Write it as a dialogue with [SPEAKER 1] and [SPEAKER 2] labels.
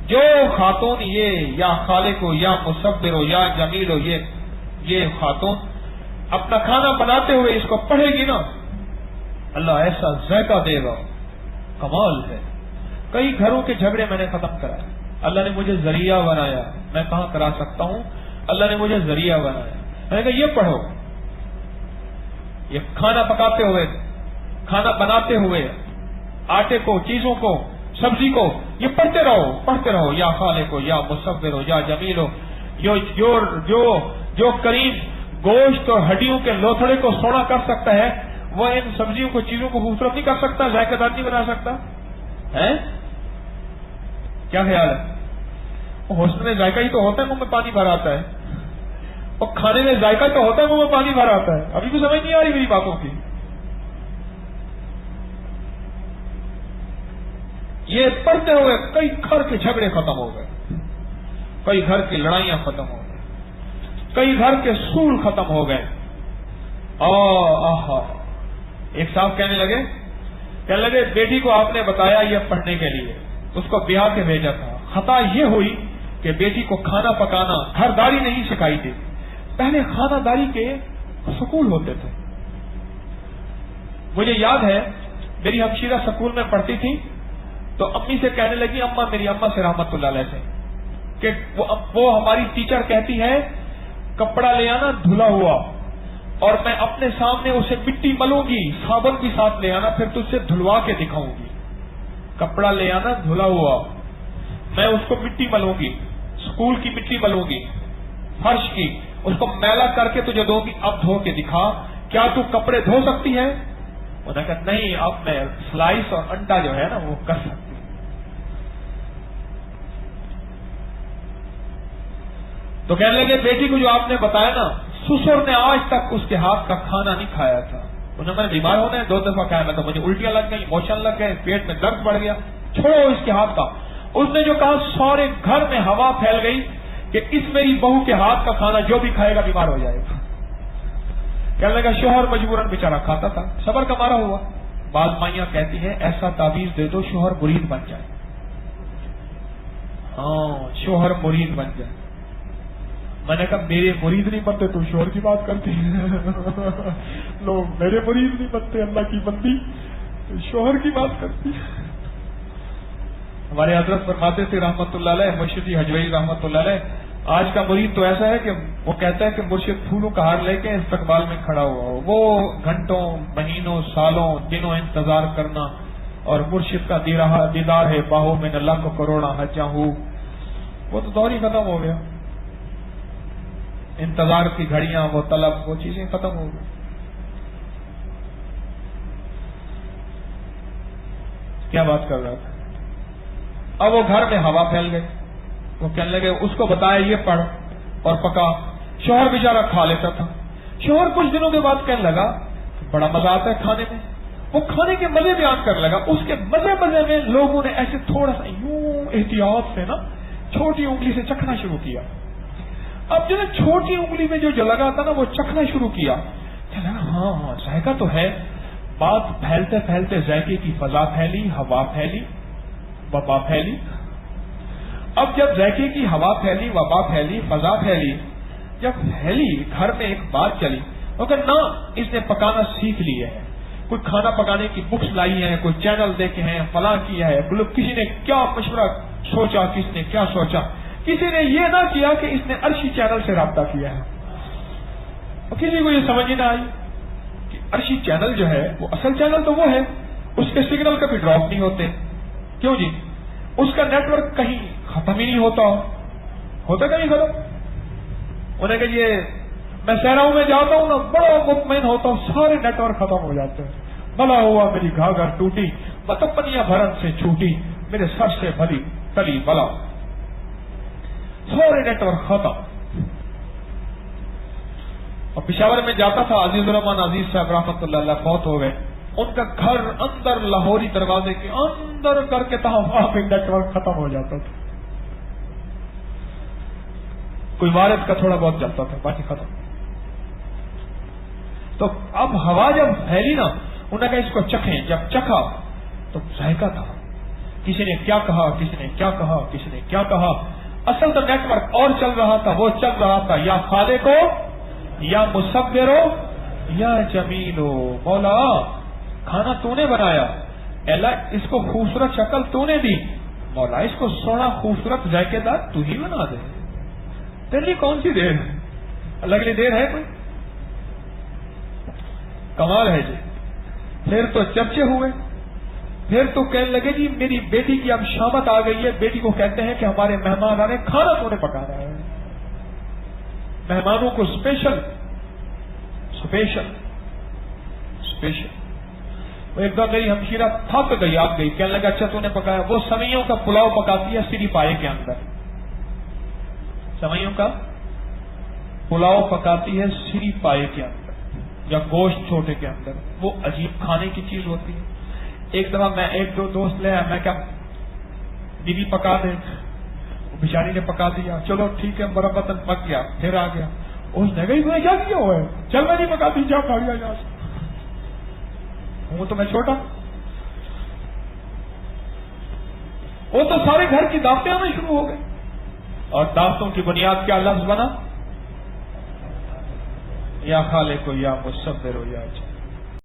[SPEAKER 1] جو خاتون یہ یا خالق ہو یا مصور ہو یا جمیل ہو، یہ خاتون اپنا کھانا بناتے ہوئے اس کو پڑھے گی نا، اللہ ایسا ذائقہ دے گا، کمال ہے۔ کئی گھروں کے جھگڑے میں نے ختم کرائے، اللہ نے مجھے ذریعہ بنایا، میں کہاں کرا سکتا ہوں، اللہ نے مجھے ذریعہ بنایا۔ میں نے کہا یہ پڑھو، یہ کھانا پکاتے ہوئے، کھانا بناتے ہوئے، آٹے کو، چیزوں کو، سبزی کو، یہ پڑھتے رہو، یا خالق ہو یا مصور ہو یا جمیل ہو، جو کریم گوشت اور ہڈیوں کے لوتھڑے کو سونا کر سکتا ہے، وہ ان سبزیوں کو، چیزوں کو خوبصورت نہیں کر سکتا، ذائقہ دار نہیں بنا سکتا ہے؟ کیا خیال ہے؟ حسن میں ذائقہ ہی تو ہوتا ہے، منہ میں پانی بھر آتا ہے، اور کھانے میں ذائقہ تو ہوتا ہے، منہ میں پانی بھر آتا ہے۔ ابھی بھی سمجھ نہیں آ رہی میری باتوں کی؟ یہ پڑھتے ہوئے کئی گھر کے جھگڑے ختم ہو گئے، کئی گھر کی لڑائیاں ختم ہو گئی، کئی گھر کے سول ختم ہو گئے۔ ایک صاحب کہنے لگے بیٹی کو آپ نے بتایا یہ پڑھنے کے لیے، اس کو بیاہ کے بھیجا تھا، خطا یہ ہوئی کہ بیٹی کو کھانا پکانا، گھر داری نہیں سکھائی تھی۔ پہلے خانہ داری کے سکول ہوتے تھے، مجھے یاد ہے میری ہمشیرہ سکول میں پڑھتی تھی تو امی سے کہنے لگی، میری اما سے رحمت اللہ علیہ سے، کہ وہ ہماری ٹیچر کہتی ہے کپڑا لے آنا دھلا ہوا، اور میں اپنے سامنے اسے مٹی ملوں گی، صابن بھی ساتھ لے آنا، پھر تجھ سے دھلوا کے دکھاؤں گی۔ کپڑا لے آنا دھلا ہوا، میں اس کو مٹی ملوں گی، اسکول کی مٹی ملوں گی، فرش کی، اس کو میلا کر کے تجھے دوں گی، اب دھو کے دکھا، کیا تو کپڑے دھو سکتی ہے؟ انہوں نے کہا نہیں، اب میں سلائس اور انڈا جو ہے نا وہ کر سکتی۔ تو کہنے لگے بیٹی کو جو آپ نے بتایا نا، سسر نے آج تک اس کے ہاتھ کا کھانا نہیں کھایا تھا، انہوں نے بیمار ہونا ہے 2 دفعہ کھایا، میں تو مجھے الٹیاں لگ گئی، موشن لگ گئے، پیٹ میں درد بڑھ گیا، چھوڑو اس کے ہاتھ کا۔ اس نے جو کہا سارے گھر میں ہوا پھیل گئی کہ اس میری بہو کے ہاتھ کا کھانا جو بھی کھائے گا بیمار ہو جائے گا۔ کہنے لگا شوہر مجبوراً بیچارہ کھاتا تھا، صبر کا مارا ہوا۔ بعض مائیاں کہتی ہیں ایسا تعویذ دے دو شوہر مرید بن جائے، شوہر مرید بن جائے۔ میں نے کہا میرے مرید نہیں بنتے تو شوہر کی بات کرتی لوگ میرے مرید نہیں بنتے، اللہ کی بندی شوہر کی بات کرتی۔ ہمارے حضرت فرماتے تھے رحمت اللہ علیہ، مرشد حجویری رحمت اللہ علیہ، آج کا مرید تو ایسا ہے کہ وہ کہتا ہے کہ مرشد پھولوں کا ہار لے کے استقبال میں کھڑا ہوا ہو، وہ گھنٹوں، مہینوں، سالوں، دنوں انتظار کرنا، اور مرشد کا دیدار ہے باہوں میں نہ لاکھ کروڑا حجاں ہو، وہ تو دور ہی ختم ہو گیا۔ انتظار کی گھڑیاں، وہ طلب، وہ چیزیں ختم ہو گئی۔ کیا بات کر رہا تھا؟ اب وہ گھر میں ہوا پھیل گئی، وہ کہنے لگے اس کو بتایا یہ پڑھ اور پکا، شوہر بیچارہ کھا لیتا تھا۔ شوہر کچھ دنوں کے بعد کہنے لگا بڑا مزہ آتا ہے کھانے میں، وہ کھانے کے مزے بیان کرنے لگا، اس کے مزے میں لوگوں نے ایسے تھوڑا سا یوں احتیاط سے نا چھوٹی انگلی سے چکھنا شروع کیا۔ اب جو نا چھوٹی انگلی میں جو لگا تھا نا وہ چکھنا شروع کیا، کہنے لگا ہاں ذائقہ تو ہے۔ بات پھیلتے پھیلتے ذائقے کی فضا پھیلی، ہوا پھیلی، وبا پھیلی۔ اب جب ذائقے کی ہوا پھیلی، وبا پھیلی، فضا پھیلی، جب پھیلی گھر میں ایک بات چلی، اگر نہ اس نے پکانا سیکھ لی ہے، کوئی کھانا پکانے کی بکس لائی ہے، کوئی چینل دیکھے ہیں، فلاں کیا ہے، کسی نے کیا مشورہ سوچا، کس نے کیا سوچا، کسی نے یہ نہ کیا کہ اس نے عرشی چینل سے رابطہ کیا ہے، اور کسی کو یہ سمجھ نہ آئی کہ عرشی چینل جو ہے وہ اصل چینل تو وہ ہے، اس کے سگنل کبھی ڈراپ نہیں ہوتے، کیوں جی؟ اس کا نیٹ ورک کہیں ختم ہی نہیں ہوتا کہیں ختم؟ انہیں کہ یہ میں صحراؤں میں جاتا ہوں نا بڑا مطمئن ہوتا ہوں، سارے نیٹ ورک ختم ہو جاتے ہیں، بلا ہوا میری گھاگھر ٹوٹی، بتپنیاں بھرن سے چھوٹی، میرے سر سے بھری تلی بلا، سارے نیٹ ورک ختم۔ اور پشاور میں جاتا تھا، عزیز الرحمان عزیز صاحب رحمۃ اللہ علیہ فوت ہو گئے، ان کا گھر اندر لاہوری دروازے کے اندر کر کے تھا، وہاں پہ نیٹ ورک ختم ہو جاتا تھا، کوئی وارد کا تھوڑا بہت چلتا تھا، باقی ختم۔ تو اب ہوا جب پھیلی نا، انہوں نے کہا اس کو چکھیں، جب چکھا تو ذائقہ تھا، کسی نے کیا کہا، کسی نے کیا کہا، کسی نے کیا کہا. اصل تو نیٹ ورک اور چل رہا تھا، وہ چل رہا تھا یا خالقو یا مصورو یا جمیلو. مولا کھانا تو نے بنایا، اللہ اس کو خوبصورت شکل تو نے دی، مولا اس کو سونا خوبصورت ذائقے دار تو ہی بنا دے. تیری کون سی دیر ہے؟ اللہ کے لیے دیر ہے کوئی؟ کمال ہے جی. پھر تو چرچے ہوئے، پھر تو کہنے لگے جی میری بیٹی کی اب شامت آ گئی ہے. بیٹی کو کہتے ہیں کہ ہمارے مہمان آ رہے ہیں، کھانا تو نے پکا رہا ہے. مہمانوں کو اسپیشل اسپیشل اسپیشل. وہ ایک دم میری ہمشیرہ تھک گئی، آگ گئی، کہنے لگا اچھا تو نے پکایا. وہ سوئیوں کا پلاؤ پکاتی ہے سری پائے کے اندر، سوئیوں کا پلاؤ پکاتی ہے سری پائے کے اندر یا گوشت چھوٹے کے اندر. وہ عجیب کھانے کی چیز ہوتی ہے. ایک دفعہ میں ایک دو دوست لے آیا، میں کیا بیوی پکا دے، بیچاری نے پکا دیا، چلو ٹھیک ہے برابر پک گیا. پھر آ گیا اس نے گئی میں کیا کیا ہوا ہے، چل میں نہیں پکاتی، جا کھا گیا یہاں سے. وہ تو میں چھوٹا، وہ تو سارے گھر کی دعوتیں آنا شروع ہو گئی. اور دعوتوں کی بنیاد کیا لفظ بنا؟ یا خالق یا مصور یا